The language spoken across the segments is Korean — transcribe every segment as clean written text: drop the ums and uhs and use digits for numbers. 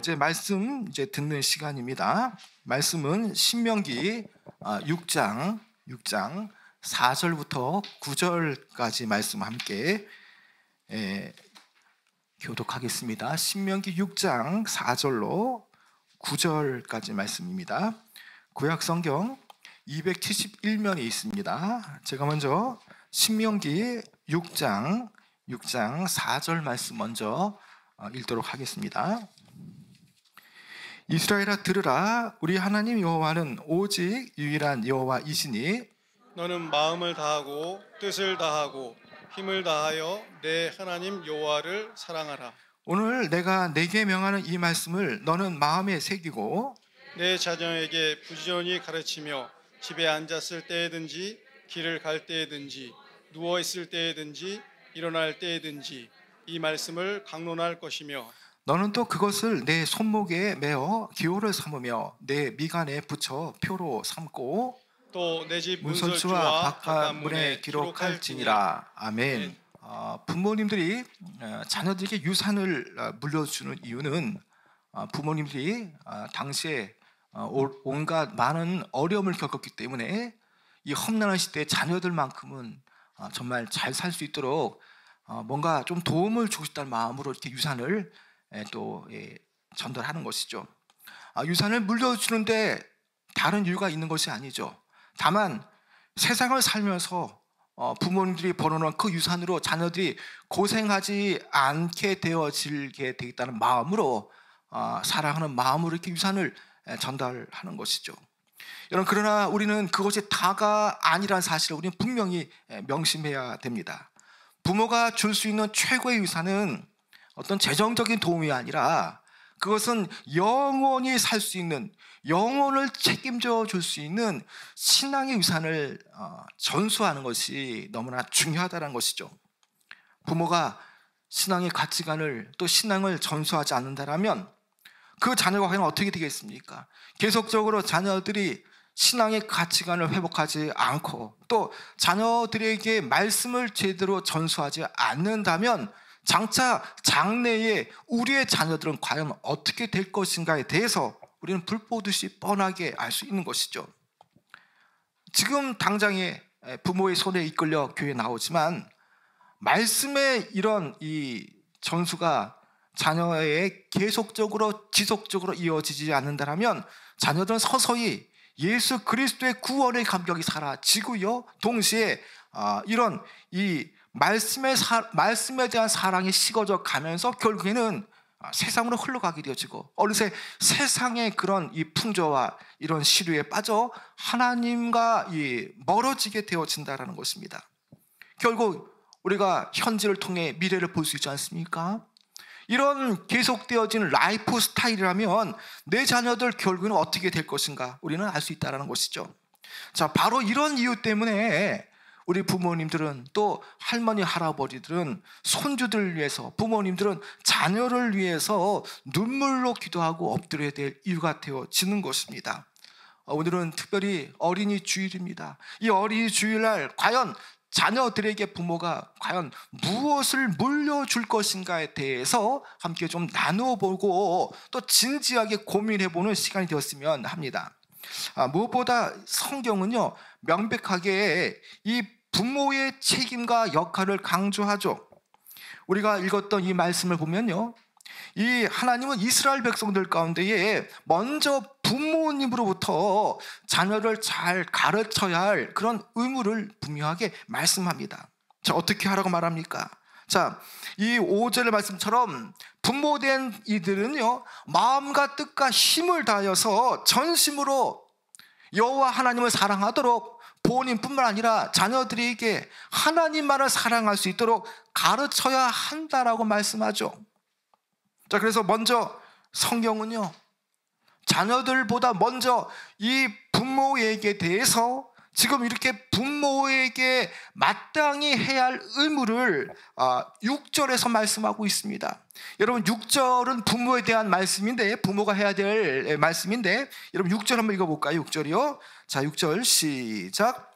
이제 말씀 듣는 시간입니다. 말씀은 신명기 6장 4절부터 9절까지 말씀 함께 교독하겠습니다. 신명기 6장 4절로 9절까지 말씀입니다. 구약 성경 271면이 있습니다. 제가 먼저 신명기 6장 4절 말씀 먼저 읽도록 하겠습니다. 이스라엘아 들으라, 우리 하나님 여호와는 오직 유일한 여호와이시니 너는 마음을 다하고 뜻을 다하고 힘을 다하여 내 하나님 여호와를 사랑하라. 오늘 내가 내게 명하는 이 말씀을 너는 마음에 새기고 내 자녀에게 부지런히 가르치며 집에 앉았을 때에든지 길을 갈 때에든지 누워 있을 때에든지 일어날 때에든지 이 말씀을 강론할 것이며 너는 또 그것을 내 손목에 메어 기호를 삼으며 내 미간에 붙여 표로 삼고 또 내 집 문설주와 바깥문에 기록할지니라. 아멘. 부모님들이 자녀들에게 유산을 물려주는 이유는 부모님들이 당시에 온갖 많은 어려움을 겪었기 때문에 이 험난한 시대에 자녀들만큼은 정말 잘 살 수 있도록 뭔가 좀 도움을 주고 싶다는 마음으로 이렇게 유산을 또 전달하는 것이죠. 유산을 물려주는데 다른 이유가 있는 것이 아니죠. 다만 세상을 살면서 부모님들이 벌어놓은 그 유산으로 자녀들이 고생하지 않게 되어지게 되겠다는 마음으로 사랑하는 마음으로 이렇게 유산을 전달하는 것이죠. 여러분, 그러나 우리는 그것이 다가 아니라는 사실을 우리는 분명히 명심해야 됩니다. 부모가 줄 수 있는 최고의 유산은 어떤 재정적인 도움이 아니라 그것은 영원히 살 수 있는, 영혼을 책임져 줄 수 있는 신앙의 유산을 전수하는 것이 너무나 중요하다는 것이죠. 부모가 신앙의 가치관을 또 신앙을 전수하지 않는다면 그 자녀가 과연 어떻게 되겠습니까? 계속적으로 자녀들이 신앙의 가치관을 회복하지 않고 또 자녀들에게 말씀을 제대로 전수하지 않는다면 장차 장래에 우리의 자녀들은 과연 어떻게 될 것인가에 대해서 우리는 불 보듯이 뻔하게 알 수 있는 것이죠. 지금 당장에 부모의 손에 이끌려 교회에 나오지만 말씀의 이런 이 전수가 자녀에 계속적으로 지속적으로 이어지지 않는다면 자녀들은 서서히 예수 그리스도의 구원의 감격이 사라지고요, 동시에 이런 이 말씀에 대한 사랑이 식어져 가면서 결국에는 세상으로 흘러가게 되어지고 어느새 세상의 그런 이 풍조와 이런 시류에 빠져 하나님과 멀어지게 되어진다라는 것입니다. 결국 우리가 현재를 통해 미래를 볼 수 있지 않습니까? 이런 계속되어진 라이프 스타일이라면 내 자녀들 결국에는 어떻게 될 것인가 우리는 알 수 있다는 것이죠. 자, 바로 이런 이유 때문에 우리 부모님들은 또 할머니 할아버지들은 손주들을 위해서, 부모님들은 자녀를 위해서 눈물로 기도하고 엎드려야 될 이유가 되어지는 것입니다. 오늘은 특별히 어린이 주일입니다. 이 어린이 주일날 과연 자녀들에게 부모가 과연 무엇을 물려줄 것인가에 대해서 함께 좀 나누어보고 또 진지하게 고민해보는 시간이 되었으면 합니다. 무엇보다 성경은요, 명백하게 이 부모의 책임과 역할을 강조하죠. 우리가 읽었던 이 말씀을 보면요, 이 하나님은 이스라엘 백성들 가운데에 먼저 부모님으로부터 자녀를 잘 가르쳐야 할 그런 의무를 분명하게 말씀합니다. 자, 어떻게 하라고 말합니까? 자, 이 5절의 말씀처럼 부모된 이들은요, 마음과 뜻과 힘을 다하여서 전심으로 여호와 하나님을 사랑하도록 부모님뿐만 아니라 자녀들에게 하나님만을 사랑할 수 있도록 가르쳐야 한다라고 말씀하죠. 자, 그래서 먼저 성경은요, 자녀들보다 먼저 이 부모에게 대해서 지금 이렇게 부모에게 마땅히 해야 할 의무를 6절에서 말씀하고 있습니다. 여러분, 6절은 부모에 대한 말씀인데, 부모가 해야 될 말씀인데, 여러분 6절 한번 읽어볼까요? 6절이요. 자, 6절 시작.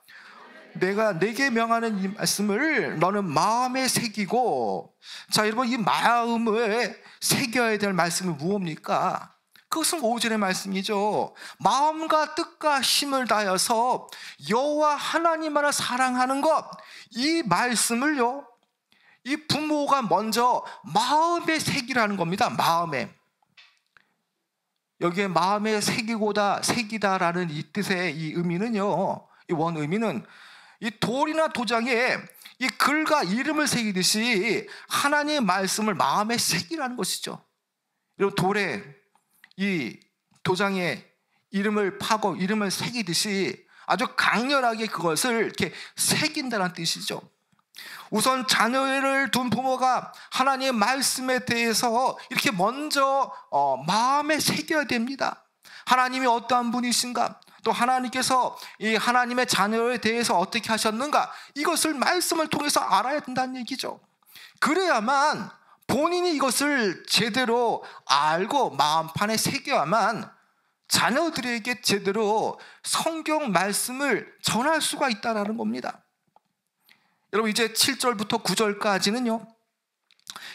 내가 내게 명하는 이 말씀을 너는 마음에 새기고. 자, 여러분, 이 마음에 새겨야 될 말씀이 무엇입니까? 그것은 5절의 말씀이죠. 마음과 뜻과 힘을 다하여서 여호와 하나님만을 사랑하는 것, 이 말씀을요, 이 부모가 먼저 마음에 새기라는 겁니다. 마음에. 여기에 마음에 새기고다, 새기다라는 이 뜻의 이 의미는요, 이 원 의미는 이 돌이나 도장에 이 글과 이름을 새기듯이 하나님의 말씀을 마음에 새기라는 것이죠. 여러분, 돌에 이 도장에 이름을 파고 이름을 새기듯이 아주 강렬하게 그것을 이렇게 새긴다는 뜻이죠. 우선 자녀를 둔 부모가 하나님의 말씀에 대해서 이렇게 먼저 마음에 새겨야 됩니다. 하나님이 어떠한 분이신가, 또 하나님께서 이 하나님의 자녀에 대해서 어떻게 하셨는가, 이것을 말씀을 통해서 알아야 된다는 얘기죠. 그래야만 본인이 이것을 제대로 알고 마음판에 새겨야만 자녀들에게 제대로 성경 말씀을 전할 수가 있다는 겁니다. 여러분, 이제 7절부터 9절까지는요,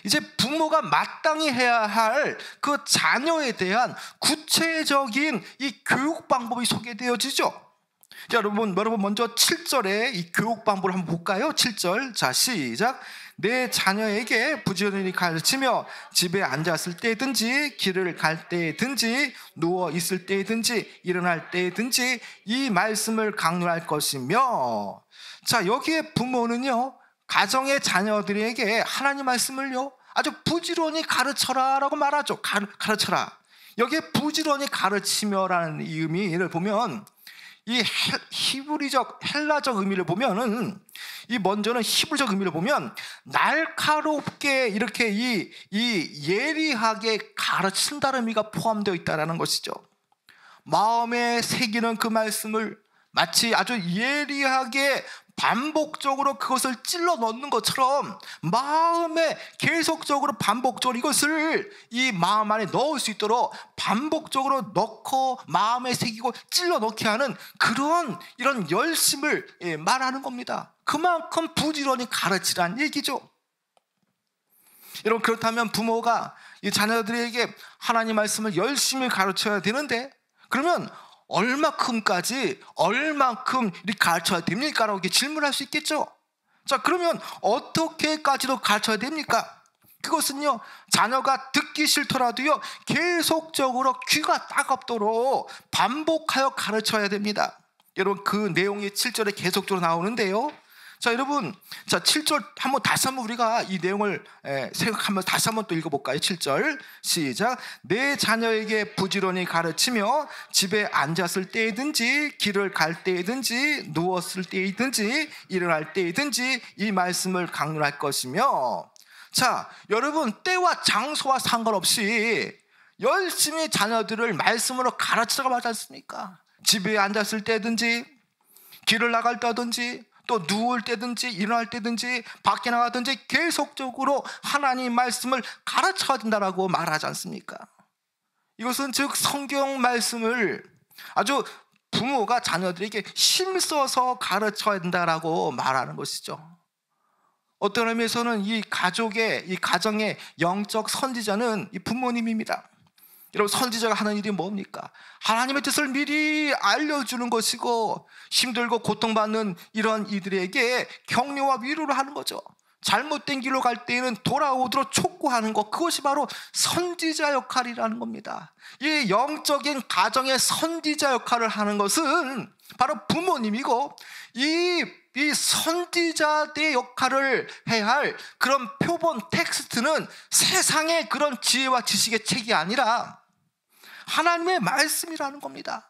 이제 부모가 마땅히 해야 할 그 자녀에 대한 구체적인 이 교육 방법이 소개되어지죠. 자, 여러분 먼저 7절에 이 교육 방법을 한번 볼까요? 7절, 자, 시작. 내 자녀에게 부지런히 가르치며 집에 앉았을 때든지 길을 갈 때든지 누워 있을 때든지 일어날 때든지 이 말씀을 강론할 것이며. 자, 여기에 부모는요, 가정의 자녀들에게 하나님 말씀을요 아주 부지런히 가르쳐라 라고 말하죠. 가르쳐라. 여기에 부지런히 가르치며라는 이 의미를 보면, 이 히브리적 헬라적 의미를 보면은, 이 먼저는 히브리적 의미를 보면 날카롭게 이렇게 이 예리하게 가르친다는 의미가 포함되어 있다는 것이죠. 마음에 새기는 그 말씀을 마치 아주 예리하게 반복적으로 그것을 찔러 넣는 것처럼 마음에 계속적으로 반복적으로 이것을 이 마음 안에 넣을 수 있도록 반복적으로 넣고 마음에 새기고 찔러 넣게 하는 그런 이런 열심을 말하는 겁니다. 그만큼 부지런히 가르치라는 얘기죠. 여러분, 그렇다면 부모가 이 자녀들에게 하나님 말씀을 열심히 가르쳐야 되는데, 그러면 얼마큼 이렇게 가르쳐야 됩니까? 라고 이렇게 질문할 수 있겠죠. 자, 그러면 어떻게까지도 가르쳐야 됩니까? 그것은요, 자녀가 듣기 싫더라도요 계속적으로 귀가 따갑도록 반복하여 가르쳐야 됩니다. 여러분, 그 내용이 7절에 계속적으로 나오는데요. 자, 여러분, 자, 7절 다시 한번 우리가 이 내용을 생각하면서 다시 한번 또 읽어볼까요? 7절 시작. 내 자녀에게 부지런히 가르치며 집에 앉았을 때든지 길을 갈 때든지 누웠을 때든지 일어날 때든지 이 말씀을 강론할 것이며. 자, 여러분, 때와 장소와 상관없이 열심히 자녀들을 말씀으로 가르치라고 하지 않습니까? 집에 앉았을 때든지 길을 나갈 때든지 또 누울 때든지 일어날 때든지 밖에 나가든지 계속적으로 하나님 말씀을 가르쳐야 된다라고 말하지 않습니까? 이것은 즉 성경 말씀을 아주 부모가 자녀들에게 힘써서 가르쳐야 된다라고 말하는 것이죠. 어떤 의미에서는 이 가정의 영적 선지자는 이 부모님입니다. 여러분, 선지자가 하는 일이 뭡니까? 하나님의 뜻을 미리 알려주는 것이고, 힘들고 고통받는 이런 이들에게 격려와 위로를 하는 거죠. 잘못된 길로 갈 때에는 돌아오도록 촉구하는 것, 그것이 바로 선지자 역할이라는 겁니다. 이 영적인 가정의 선지자 역할을 하는 것은 바로 부모님이고, 이 선지자의 역할을 해야 할 그런 표본 텍스트는 세상의 그런 지혜와 지식의 책이 아니라 하나님의 말씀이라는 겁니다.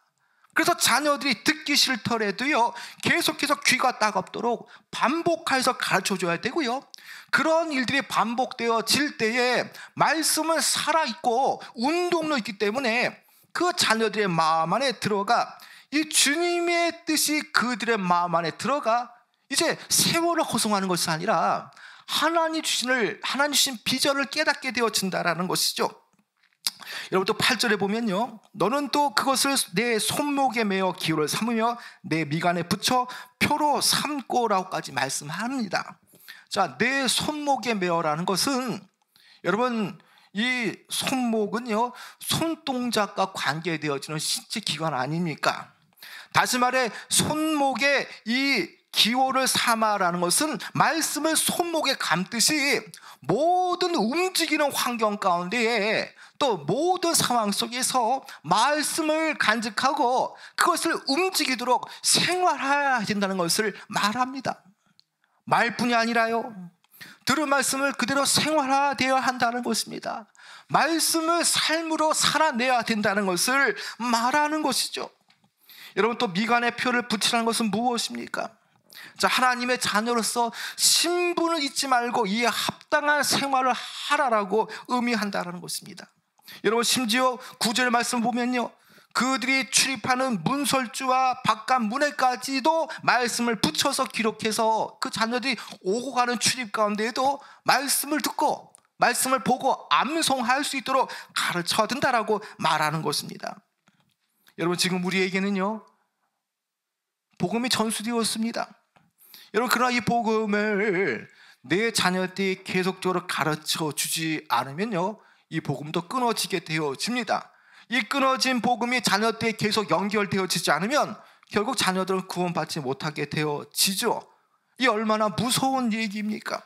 그래서 자녀들이 듣기 싫더라도요 계속해서 귀가 따갑도록 반복해서 가르쳐줘야 되고요, 그런 일들이 반복되어질 때에 말씀은 살아있고 운동도 있기 때문에 그 자녀들의 마음 안에 들어가 이 주님의 뜻이 그들의 마음 안에 들어가 이제 세월을 허송하는 것이 아니라 하나님 주신 비전을 깨닫게 되어진다라는 것이죠. 여러분 또 8절에 보면요, 너는 또 그것을 내 손목에 매어 기호를 삼으며 내 미간에 붙여 표로 삼고라고까지 말씀합니다. 자, 내 손목에 매어라는 것은, 여러분 이 손목은요 손동작과 관계되어지는 신체 기관 아닙니까? 다시 말해 손목에 이 기호를 삼아라는 것은 말씀을 손목에 감듯이 모든 움직이는 환경 가운데에 또 모든 상황 속에서 말씀을 간직하고 그것을 움직이도록 생활해야 된다는 것을 말합니다. 말뿐이 아니라요, 들은 말씀을 그대로 생활화되어야 한다는 것입니다. 말씀을 삶으로 살아내야 된다는 것을 말하는 것이죠. 여러분 또 미간에 표를 붙이라는 것은 무엇입니까? 자, 하나님의 자녀로서 신분을 잊지 말고 이에 합당한 생활을 하라라고 의미한다는 것입니다. 여러분 심지어 9절 말씀 보면요, 그들이 출입하는 문설주와 바깥 문에까지도 말씀을 붙여서 기록해서 그 자녀들이 오고 가는 출입 가운데에도 말씀을 듣고 말씀을 보고 암송할 수 있도록 가르쳐 둔다라고 말하는 것입니다. 여러분 지금 우리에게는요 복음이 전수되었습니다. 여러분 그러나 이 복음을 내 자녀들이 계속적으로 가르쳐 주지 않으면요 이 복음도 끊어지게 되어집니다. 이 끊어진 복음이 자녀들에 계속 연결되어지지 않으면 결국 자녀들은 구원받지 못하게 되어지죠. 이 얼마나 무서운 얘기입니까?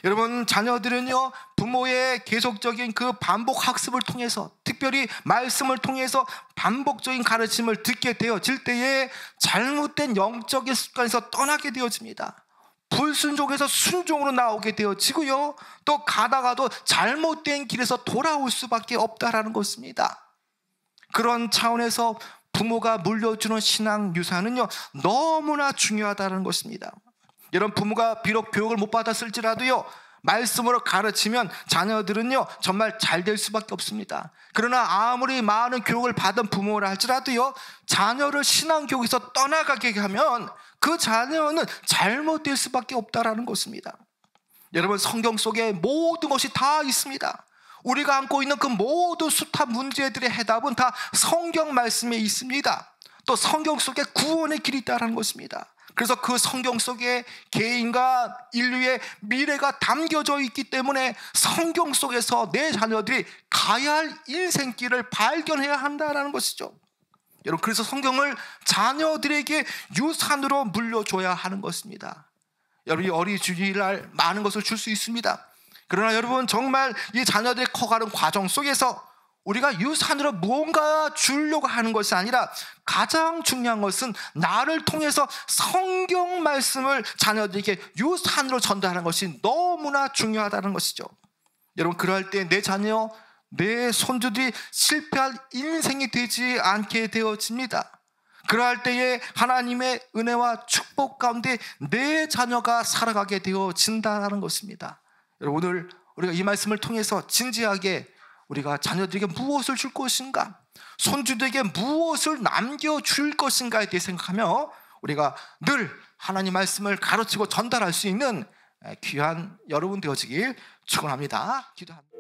여러분 자녀들은요 부모의 계속적인 그 반복 학습을 통해서, 특별히 말씀을 통해서 반복적인 가르침을 듣게 되어질 때에 잘못된 영적인 습관에서 떠나게 되어집니다. 불순종에서 순종으로 나오게 되어지고요, 또 가다가도 잘못된 길에서 돌아올 수밖에 없다라는 것입니다. 그런 차원에서 부모가 물려주는 신앙 유산은요 너무나 중요하다는 것입니다. 여러분 부모가 비록 교육을 못 받았을지라도요 말씀으로 가르치면 자녀들은요 정말 잘 될 수밖에 없습니다. 그러나 아무리 많은 교육을 받은 부모라 할지라도요 자녀를 신앙교육에서 떠나가게 하면 그 자녀는 잘못될 수밖에 없다라는 것입니다. 여러분 성경 속에 모든 것이 다 있습니다. 우리가 안고 있는 그 모든 숱한 문제들의 해답은 다 성경 말씀에 있습니다. 또 성경 속에 구원의 길이 있다는 것입니다. 그래서 그 성경 속에 개인과 인류의 미래가 담겨져 있기 때문에 성경 속에서 내 자녀들이 가야 할 인생길을 발견해야 한다는 것이죠. 여러분 그래서 성경을 자녀들에게 유산으로 물려줘야 하는 것입니다. 여러분 이 어린이 주일날 많은 것을 줄 수 있습니다. 그러나 여러분 정말 이 자녀들이 커가는 과정 속에서 우리가 유산으로 무언가 주려고 하는 것이 아니라 가장 중요한 것은 나를 통해서 성경 말씀을 자녀들에게 유산으로 전달하는 것이 너무나 중요하다는 것이죠. 여러분 그럴 때 내 자녀, 내 손주들이 실패할 인생이 되지 않게 되어집니다. 그럴 때에 하나님의 은혜와 축복 가운데 내 자녀가 살아가게 되어진다는 것입니다. 여러분 오늘 우리가 이 말씀을 통해서 진지하게 우리가 자녀들에게 무엇을 줄 것인가, 손주들에게 무엇을 남겨줄 것인가에 대해 생각하며 우리가 늘 하나님 말씀을 가르치고 전달할 수 있는 귀한 여러분 되어지길 축원합니다. 기도합니다.